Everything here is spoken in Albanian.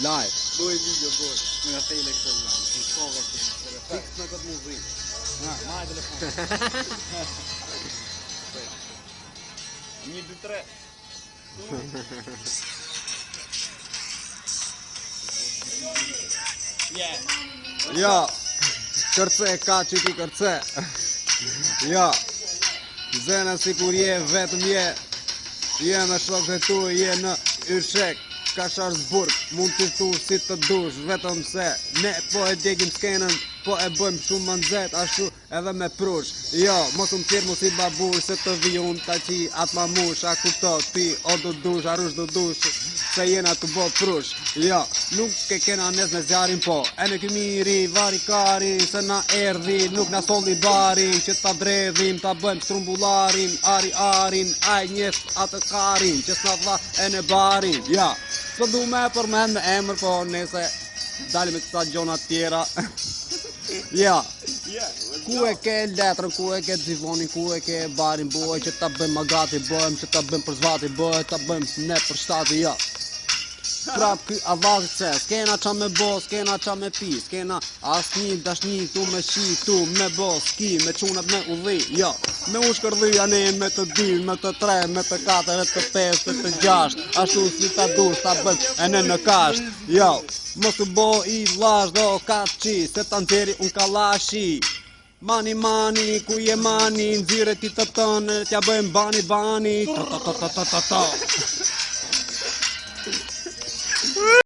Live. Bëj video, bëj. Më nga thejle këtë lanë. Në shkoga që Fix në këtë muzikë. Maj telefon. 1, 2, 3. Ja, kërce, ka që ti kërce. Ja, zena si kur je, vetëm je me shokët tu, je në Yshek, Kasharsburg, mund të tu si të dush, vetëm se ne po e djegim skenën, po e bëjmë shumë më nxet, ashtu edhe me prush. Jo, mos më tjerë mos i babush, se të vijun ta qi atë ma mush, a kupto ti, o do dush, a rush do dush, se jena të bo prush. Jo, nuk e kena nes me zjarin po, e në këmiri, vari kari, se na erdi, nuk na solli barin, që ta dredhim, ta bëjmë strumbullarin, arin, aj njeft atë karin, që s'na dha e në barin. Ja, së du me përmend me emër, po nese dalim me kësa gjona tjera. Ja, ku e ke letrën, ku e ke zivonin, ku e ke barin, boj që ta bëjmë magati, bëjmë që ta bëjmë për zvati, bëjmë ta bëjmë ne për shtati, ja. Prap ky avazit se, s'kena qa me bo, s'kena qa me pi, s'kena asnjë dashni tu me shi, tu me bo, s'ki, me qunat me udhi, ja. Me u shkërdhija ne me të 2, me të 3, me të 4, me të 5, me të 6, ashtu si ta dush, ta bëjmë e ne në kasht, ja. Mos të bo i vlash do kaçi, se ta nxeri unë kalashi. Mani, ku je mani, nxire ti të tënë, t'ja bëjmë bani, ta.